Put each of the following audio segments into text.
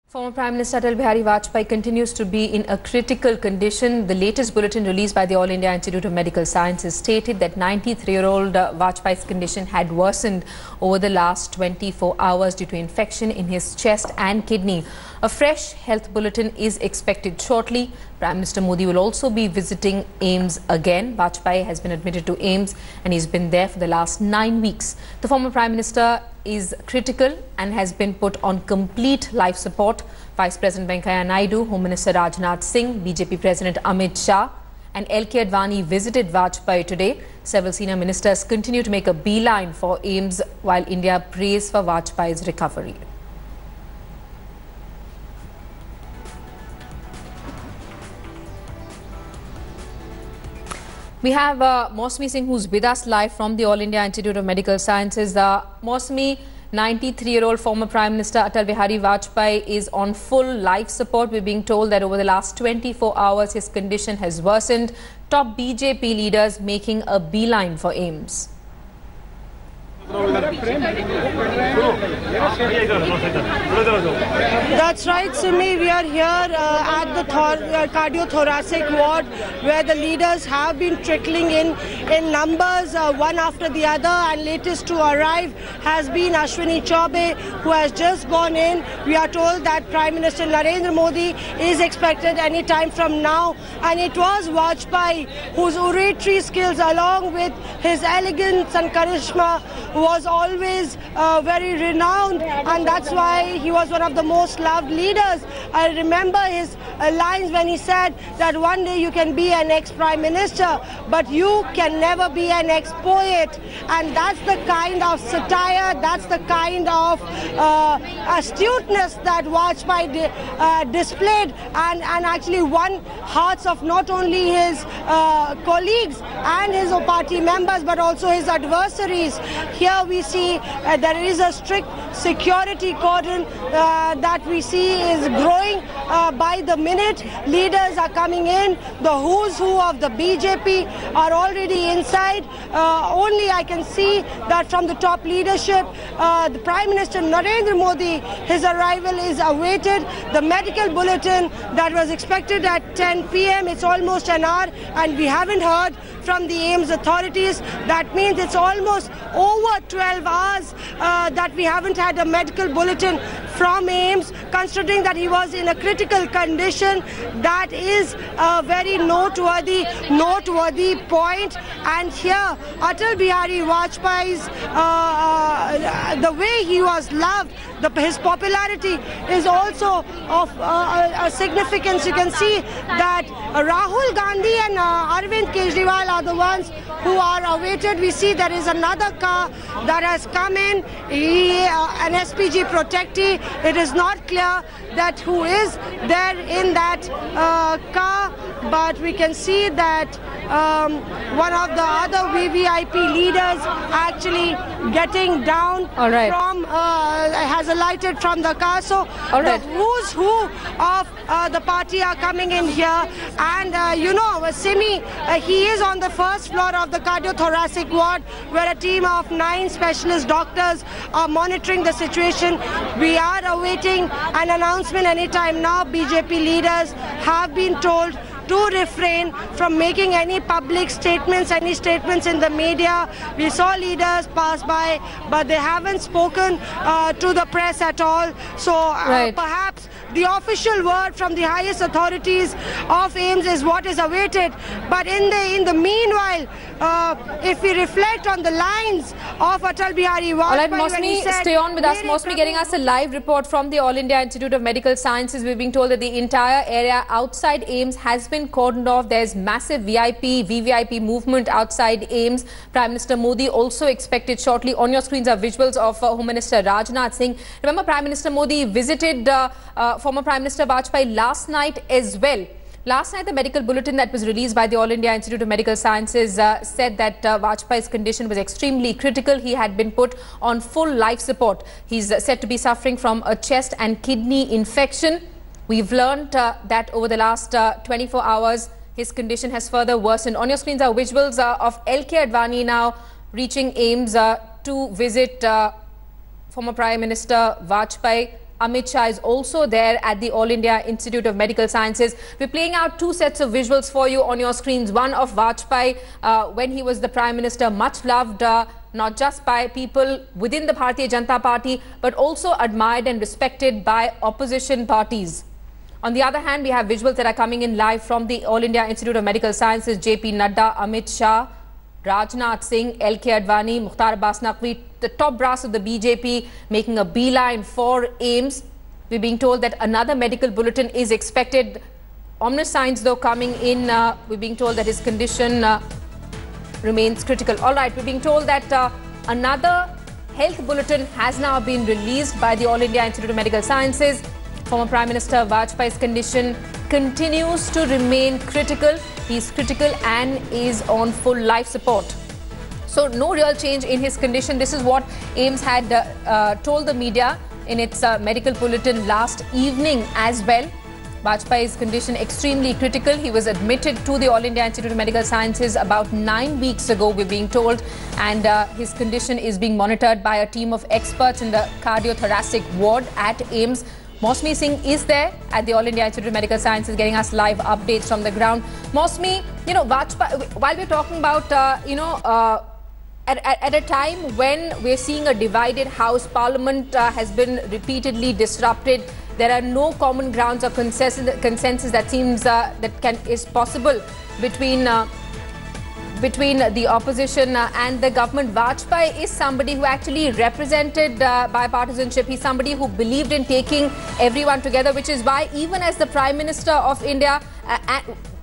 Former Prime Minister Atal Bihari Vajpayee continues to be in a critical condition. The latest bulletin released by the All India Institute of Medical Sciences stated that 93-year-old Vajpayee's condition had worsened over the last 24 hours due to infection in his chest and kidney. A fresh health bulletin is expected shortly. Prime Minister Modi will also be visiting AIIMS again. Vajpayee has been admitted to AIIMS and he's been there for the last 9 weeks. The former Prime Minister is critical and has been put on complete life support. Vice President Venkaiah Naidu, Home Minister Rajnath Singh, BJP President Amit Shah and L.K. Advani visited Vajpayee today. Several senior ministers continue to make a beeline for AIIMS while India prays for Vajpayee's recovery. We have Mausami Singh, who's with us live from the All India Institute of Medical Sciences. Mausami, 93-year-old former Prime Minister Atal Bihari Vajpayee is on full life support. We're being told that over the last 24 hours, his condition has worsened. Top BJP leaders making a beeline for AIIMS. That's right, Sumi. We are here at the cardiothoracic ward where the leaders have been trickling in numbers one after the other, and latest to arrive has been Ashwini Chaubey, who has just gone in. We are told that Prime Minister Narendra Modi is expected any time from now, and it was Vajpayee whose oratory skills along with his elegance and charisma was always very renowned, and that's why he was one of the most loved leaders. I remember his lines when he said that one day you can be an ex-prime minister, but you can never be an ex-poet. And that's the kind of satire, that's the kind of astuteness that Vajpayee displayed and actually won hearts of not only his colleagues and his party members, but also his adversaries. Here we see there is a strict security cordon that we see is growing by the minute. Leaders are coming in. The who's who of the BJP are already inside. Only I can see that from the top leadership, the Prime Minister Narendra Modi, his arrival is awaited. The medical bulletin that was expected at 10 p.m. it's almost an hour and we haven't heard from the AIIMS authorities. That means it's almost over 12 hours that we haven't had a medical bulletin from AIIMS, considering that he was in a critical condition. That is a very noteworthy point. And here, Atal Bihari Vajpayee's, the way he was loved, his popularity is also of significance. You can see that Rahul Gandhi and Arvind Kejriwal are the ones who are awaited. We see there is another car that has come in, an SPG protectee. It is not clear that who is there in that car, but we can see that one of the other VVIP leaders actually getting down from has alighted from the car. So the who's who of the party are coming in here, and you know, Simi, he is on the first floor of the cardiothoracic ward where a team of 9 specialist doctors are monitoring the situation. We are awaiting an announcement anytime now. BJP leaders have been told to refrain from making any public statements, any statements in the media. We saw leaders pass by, but they haven't spoken to the press at all. So perhaps the official word from the highest authorities of AIIMS is what is awaited. But in the meanwhile, if we reflect on the lines of Atal Bihari Vajpayee, all right, Mausami, stay on with us. Mausami getting us a live report from the All India Institute of Medical Sciences. We're being told that the entire area outside AIIMS has been cordoned off. There's massive VVIP movement outside AIIMS. Prime Minister Modi also expected shortly. On your screens are visuals of Home Minister Rajnath Singh. Remember, Prime Minister Modi visited former Prime Minister Vajpayee last night as well. Last night, the medical bulletin that was released by the All India Institute of Medical Sciences said that Vajpayee's condition was extremely critical. He had been put on full life support. He's said to be suffering from a chest and kidney infection. We've learned that over the last 24 hours, his condition has further worsened. On your screens are visuals of L.K. Advani now reaching AIIMS to visit former Prime Minister Vajpayee. Amit Shah is also there at the All India Institute of Medical Sciences. We're playing out two sets of visuals for you on your screens. One of Vajpayee when he was the Prime Minister, much loved not just by people within the Bharatiya Janata Party, but also admired and respected by opposition parties. On the other hand, we have visuals that are coming in live from the All India Institute of Medical Sciences. JP Nadda, Amit Shah, Rajnath Singh, LK Advani, Mukhtar Abbas Naqvi, the top brass of the BJP making a beeline for AIIMS. We're being told that another medical bulletin is expected. Ominous signs though coming in. We're being told that his condition remains critical. All right, we're being told that another health bulletin has now been released by the All India Institute of Medical Sciences. Former Prime Minister Vajpayee's condition continues to remain critical. He's critical and is on full life support. So no real change in his condition. This is what AIIMS had told the media in its medical bulletin last evening as well. Vajpayee's condition extremely critical. He was admitted to the All India Institute of Medical Sciences about 9 weeks ago, we're being told, and his condition is being monitored by a team of experts in the cardiothoracic ward at AIIMS. Mosmi Singh is there at the All India Institute of Medical Sciences getting us live updates from the ground. Mosmi, Vajpayee, while we're talking about, at a time when we're seeing a divided House, Parliament has been repeatedly disrupted. There are no common grounds or consensus that seems is possible between the opposition and the government. Vajpayee is somebody who actually represented bipartisanship. He's somebody who believed in taking everyone together, which is why even as the Prime Minister of India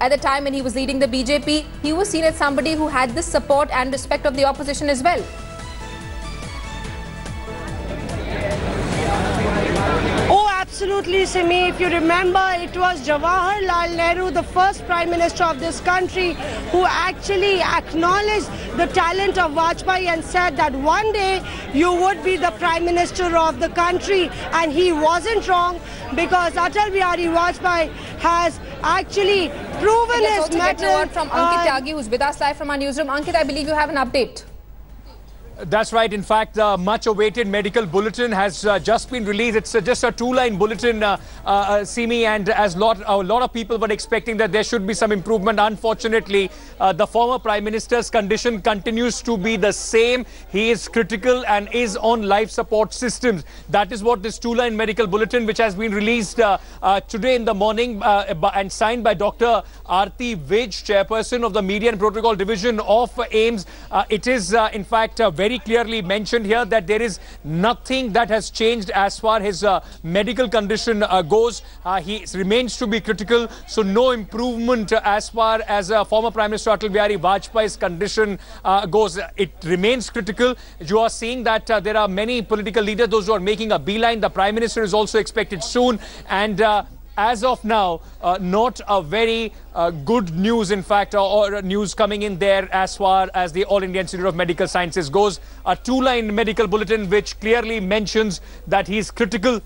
at the time when he was leading the BJP, he was seen as somebody who had the support and respect of the opposition as well. Absolutely, Simi. If you remember, it was Jawaharlal Nehru, the first Prime Minister of this country, who actually acknowledged the talent of Vajpayee and said that one day you would be the Prime Minister of the country. And he wasn't wrong, because Atal Bihari Vajpayee has actually proven his mettle. Let's from Ankit Tyagi, who's with us live from our newsroom. Ankit, I believe you have an update. That's right. In fact, the much-awaited medical bulletin has just been released. It's just a two-line bulletin, Simi, and as a lot of people were expecting that there should be some improvement. Unfortunately, the former Prime Minister's condition continues to be the same. He is critical and is on life support systems. That is what this two-line medical bulletin, which has been released today in the morning and signed by Dr. Aarti Vij, chairperson of the Media and Protocol Division of AIIMS. It is, in fact, very clearly mentioned here that there is nothing that has changed as far as his medical condition goes. He remains to be critical, so no improvement as far as former Prime Minister Atal Bihari Vajpayee's condition goes. It remains critical. You are seeing that there are many political leaders, those who are making a beeline. The Prime Minister is also expected soon, and as of now, not a very good news, in fact, or news coming in there as far as the All India Institute of Medical Sciences goes. A two-line medical bulletin which clearly mentions that he is critical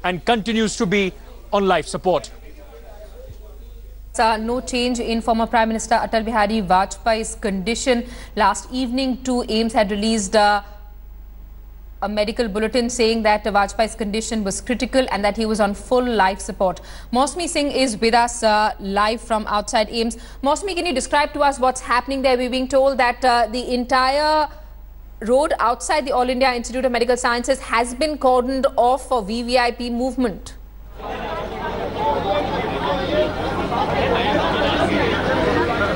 and continues to be on life support. No change in former Prime Minister Atal Bihari Vajpayee's condition. Last evening, too, AIIMS had released a medical bulletin saying that Vajpayee's condition was critical and that he was on full life support. Mosmi Singh is with us live from outside AIIMS. Mosmi, can you describe to us what's happening there? We're being told that the entire road outside the All India Institute of Medical Sciences has been cordoned off for VVIP movement.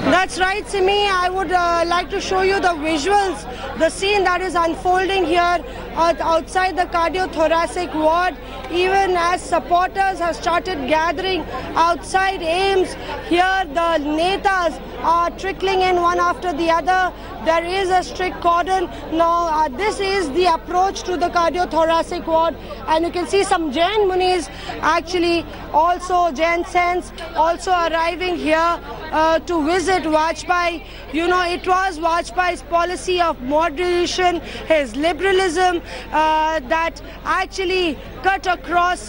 That's right, Simi. I would like to show you the visuals, the scene that is unfolding here outside the cardiothoracic ward. Even as supporters have started gathering outside AIIMS, here the Netas are trickling in one after the other. There is a strict cordon. Now, this is the approach to the cardiothoracic ward, and you can see some Jain Munis, actually also Jain Saints, also arriving here to visit Vajpayee. You know, it was Vajpayee's policy of moderation, his liberalism, that actually cut across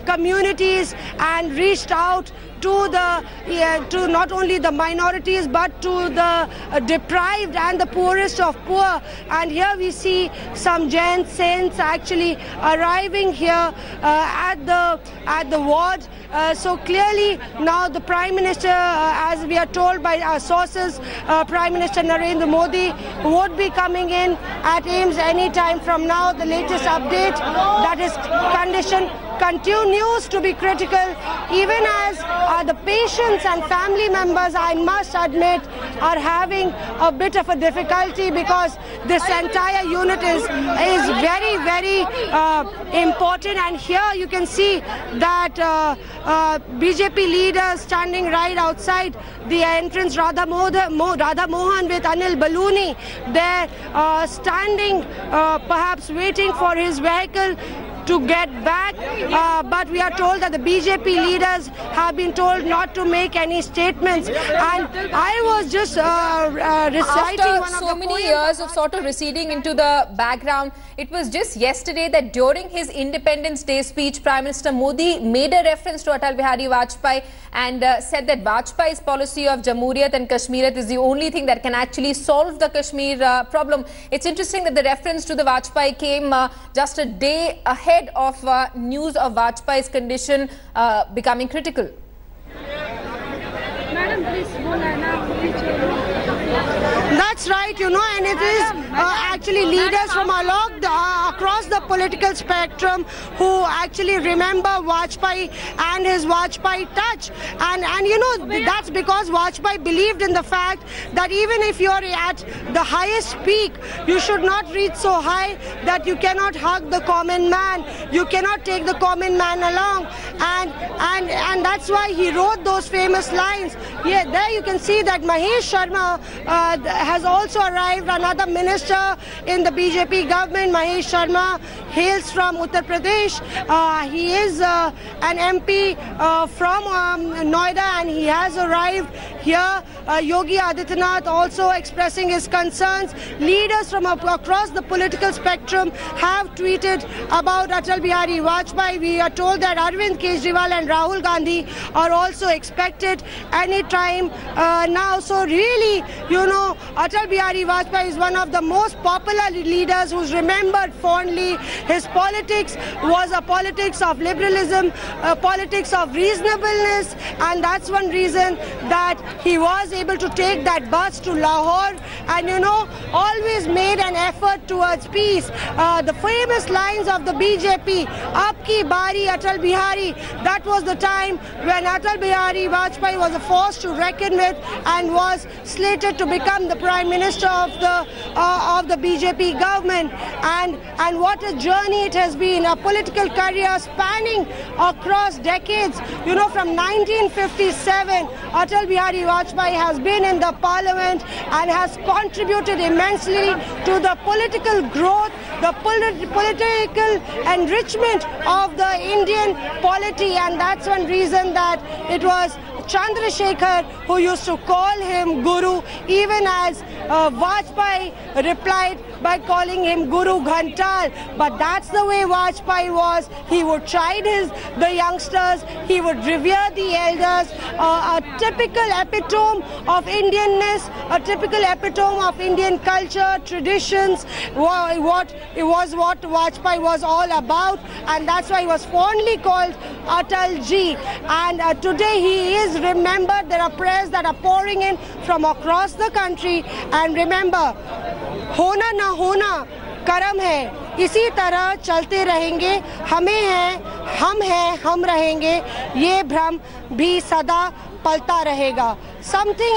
communities and reached out to not only the minorities but to the deprived and the poorest of poor. And here we see some Jain saints actually arriving here at the ward. So clearly now the Prime Minister, as we are told by our sources, Prime Minister Narendra Modi would be coming in at AIIMS any time from now. The latest update that his condition continues to be critical, even as the patients and family members, I must admit, are having a bit of a difficulty, because this entire unit is very, very important. And here you can see that BJP leaders standing right outside the entrance, Radha Mohan with Anil Baluni, they're standing perhaps waiting for his vehicle to get back, but we are told that the BJP leaders have been told not to make any statements. And I was just reciting after one of so the many years of sort of receding into the background, it was just yesterday that during his Independence Day speech, Prime Minister Modi made a reference to Atal Bihari Vajpayee and said that Vajpayee's policy of Jamhuriyat and Kashmiriyat is the only thing that can actually solve the Kashmir problem. It's interesting that the reference to the Vajpayee came just a day ahead of news of Vajpayee's condition becoming critical. Madam, please, that's right, you know, and it is actually leaders from across the political spectrum who actually remember Vajpayee and his Vajpayee touch. And you know, that's because Vajpayee believed in the fact that even if you're at the highest peak, you should not reach so high that you cannot hug the common man. You cannot take the common man along. And that's why he wrote those famous lines. Yeah, there you can see that Mahesh Sharma has also arrived, another minister in the BJP government. Mahesh Sharma hails from Uttar Pradesh. He is an MP from Noida, and he has arrived here. Yogi Adityanath also expressing his concerns. Leaders from across the political spectrum have tweeted about Atal Bihari Vajpayee. We are told that Arvind Kejriwal and Rahul Gandhi are also expected any time now. So really, you know, Atal Bihari Vajpayee is one of the most popular leaders who's remembered fondly. His politics was a politics of liberalism, a politics of reasonableness, and that's one reason that he was able to take that bus to Lahore and, you know, always made an effort towards peace. The famous lines of the BJP, "Ab ki bari Atal Bihari," that was the time when Atal Bihari Vajpayee was a force to reckon with and was slated to become the Prime Minister of the BJP government. And what a journey it has been, a political career spanning across decades. You know, from 1957, Atal Bihari Vajpayee has been in the parliament and has contributed immensely to the political growth, the political enrichment of the Indian polity. And that's one reason that it was Chandrasekhar who used to call him Guru, even as Vajpayee replied by calling him Guru Ghantal. But that's the way Vajpayee was. He would chide the youngsters, he would revere the elders, a typical epitome of Indianness, a typical epitome of Indian culture, traditions. What Vajpayee was all about, and that's why he was fondly called Atal Ji. And today he is remembered. There are prayers that are pouring in from across the country. And remember, होना ना होना कर्म है, इसी तरह चलते रहेंगे, हमें है, हम रहेंगे, ये भ्रम भी सदा पलता रहेगा. Something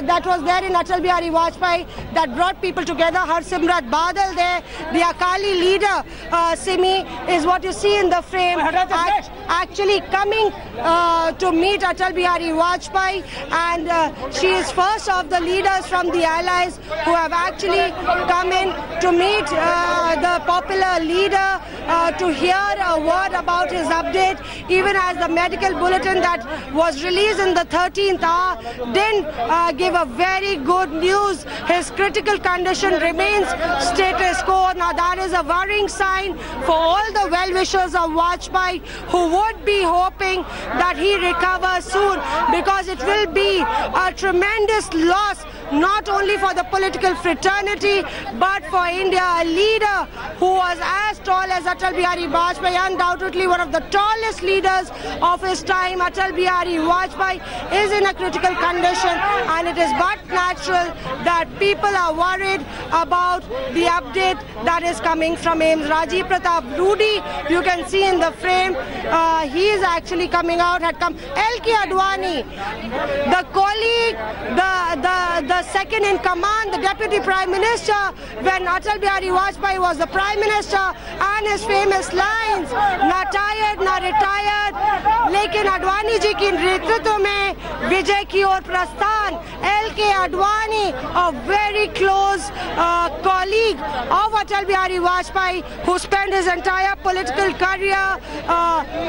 that was there in Atal Bihari Vajpayee that brought people together. Harsimrat Badal there, the Akali leader, Simi, is what you see in the frame, actually coming to meet Atal Bihari Vajpayee, and she is first of the leaders from the allies who have actually come in to meet the popular leader, to hear a word about his update, even as the medical bulletin that was released in the 13th hour didn't give a very good news. His critical condition remains status quo. Now that is a worrying sign for all the well-wishers of Vajpayee who would be hoping that he recovers soon, because it will be a tremendous loss not only for the political fraternity but for India. A leader who was as tall as Atal Bihari Vajpayee, undoubtedly one of the tallest leaders of his time, Atal Bihari Vajpayee is in a critical condition, and it is but natural that people are worried about the update that is coming from AIIMS. Rajiv Pratap Rudy, you can see in the frame, he is actually coming out, had come. L.K. Advani, the colleague, the second in command, the Deputy Prime Minister when Atal Bihari Vajpayee was the Prime Minister, and his famous lines, na tired, na retired, lekin Advani ji ki netritv mein Vijay ki or prasthan. L.K. Advani, a very close colleague of Atal Bihari Vajpayee, who spent his entire political career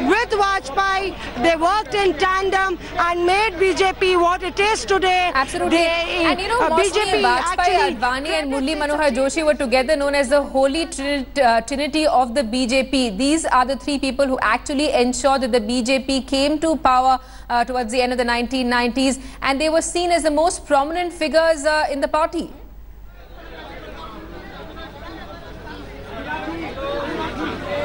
with Vajpayee. They worked in tandem and made BJP what it is today. Absolutely. And you know, BJP, Vajpayee, Advani and Murli Manohar Joshi were together known as the Holy Trinity of the BJP. These are the three people who actually ensured that the BJP came to power towards the end of the 1990s, and they were seen as the most prominent figures in the party.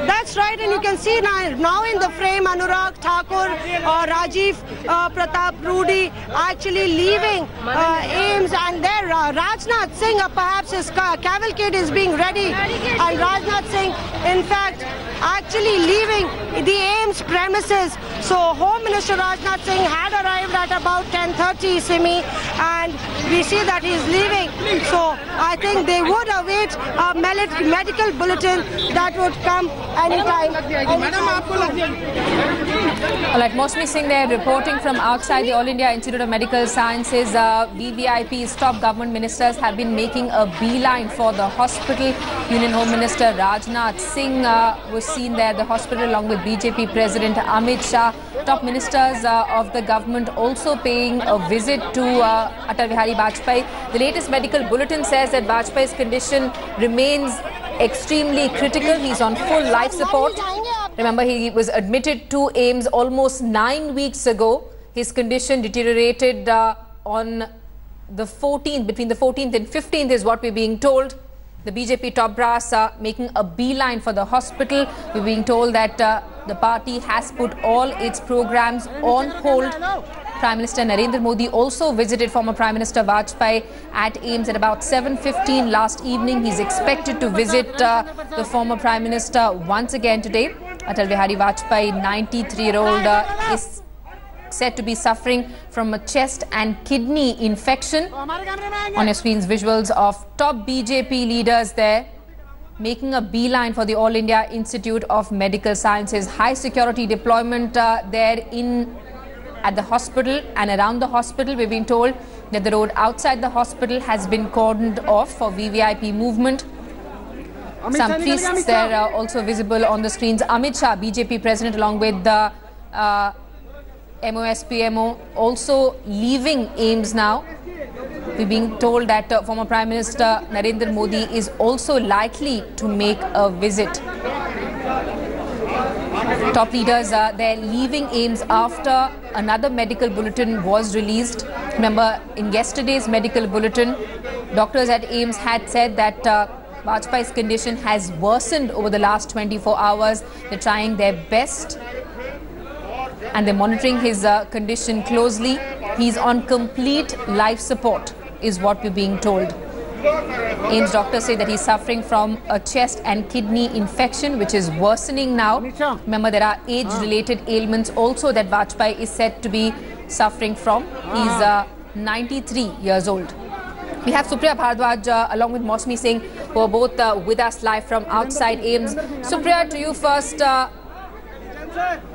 That's right, and you can see now in the frame Anurag Thakur or Rajiv Pratap Rudy actually leaving AIIMS, and there Rajnath Singh, perhaps his cavalcade is being ready, and Rajnath Singh in fact actually leaving the AIIMS premises. So Home Minister Rajnath Singh had arrived at about 10:30, Simi, and we see that he is leaving. So I think they would await a medical bulletin that would come anytime. All right, Mosmi Singh there reporting from outside the All India Institute of Medical Sciences. VVIP's top government ministers have been making a beeline for the hospital. Union Home Minister Rajnath Singh was seen there at the hospital along with BJP President Amit Shah. Top ministers of the government also paying a visit to Atal Bihari Vajpayee. The latest medical bulletin says that Vajpayee's condition remains extremely critical. He's on full life support. Remember, he was admitted to AIIMS almost 9 weeks ago. His condition deteriorated on the 14th, between the 14th and 15th is what we're being told. The BJP top brass are making a beeline for the hospital. We're being told that the party has put all its programs on hold. Prime Minister Narendra Modi also visited former Prime Minister Vajpayee at AIIMS at about 7:15 last evening. He's expected to visit the former Prime Minister once again today. Atal Bihari Vajpayee, 93-year-old, is said to be suffering from a chest and kidney infection. On your screens, visuals of top BJP leaders there making a beeline for the All India Institute of Medical Sciences. High security deployment there at the hospital and around the hospital. We've been told that the road outside the hospital has been cordoned off for VVIP movement. Some priests there are also visible on the screens. Amit Shah, BJP president, along with the MOSPMO, also leaving AIIMS now. We're being told that former Prime Minister Narendra Modi is also likely to make a visit. Top leaders they're leaving AIIMS after another medical bulletin was released. Remember, in yesterday's medical bulletin, doctors at AIIMS had said that Vajpayee's condition has worsened over the last 24 hours. They're trying their best and they're monitoring his condition closely. He's on complete life support, is what we're being told. AIIMS doctors say that he's suffering from a chest and kidney infection, which is worsening now. Remember, there are age-related ailments also that Vajpayee is said to be suffering from. He's 93 years old. We have Supriya Bhardwaj along with Mosmi Singh, who are both with us live from outside AIIMS. Supriya, to you first.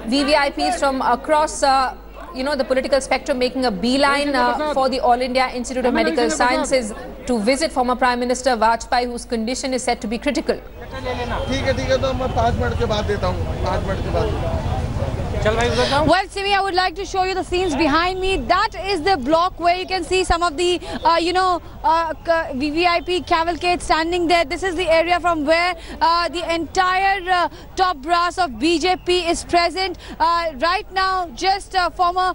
VVIPs from across the political spectrum making a beeline for the All India Institute of Medical Sciences to visit former Prime Minister Vajpayee, whose condition is said to be critical. Well, Simi, I would like to show you the scenes behind me. That is the block where you can see some of the, VVIP cavalcade standing there. This is the area from where the entire top brass of BJP is present. Right now, just former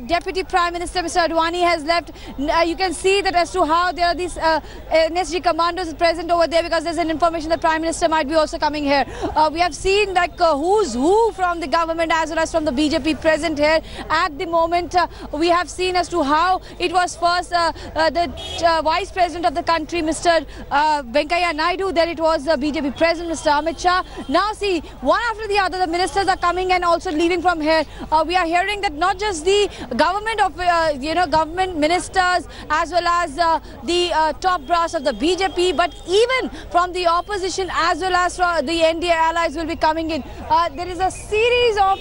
Deputy Prime Minister Mr. Advani has left. You can see that as to how there are these NSG commandos present over there, because there's an information that Prime Minister might be also coming here. We have seen like who's who from the government as well as from the BJP present here. At the moment, we have seen as to how it was first the Vice President of the country, Mr. Venkaiah Naidu. Then it was the BJP President, Mr. Amit Shah. Now see, one after the other, the ministers are coming and also leaving from here. We are hearing that not just the government of, government ministers as well as the top brass of the BJP, but even from the opposition as well as from the NDA allies will be coming in. There is a series of,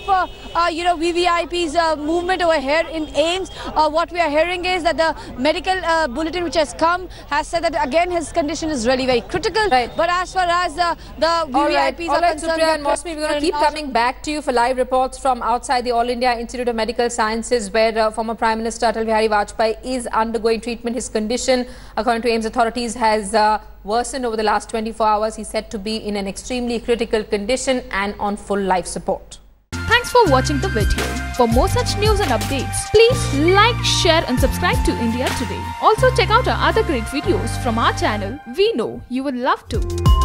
VVIPs movement over here in AIIMS. What we are hearing is that the medical bulletin which has come has said that again his condition is really very critical. Right. But as far as the VVIPs are concerned, Supriya and Mosmi, we're going to keep coming back to you for live reports from outside the All India Institute of Medical Sciences, where former Prime Minister Atal Bihari Vajpayee is undergoing treatment. His condition, according to AIIMS authorities, has worsened over the last 24 hours. He's said to be in an extremely critical condition and on full life support. Thanks for watching the video. For more such news and updates, please like, share and subscribe to India Today. Also check out our other great videos from our channel. We know you would love to.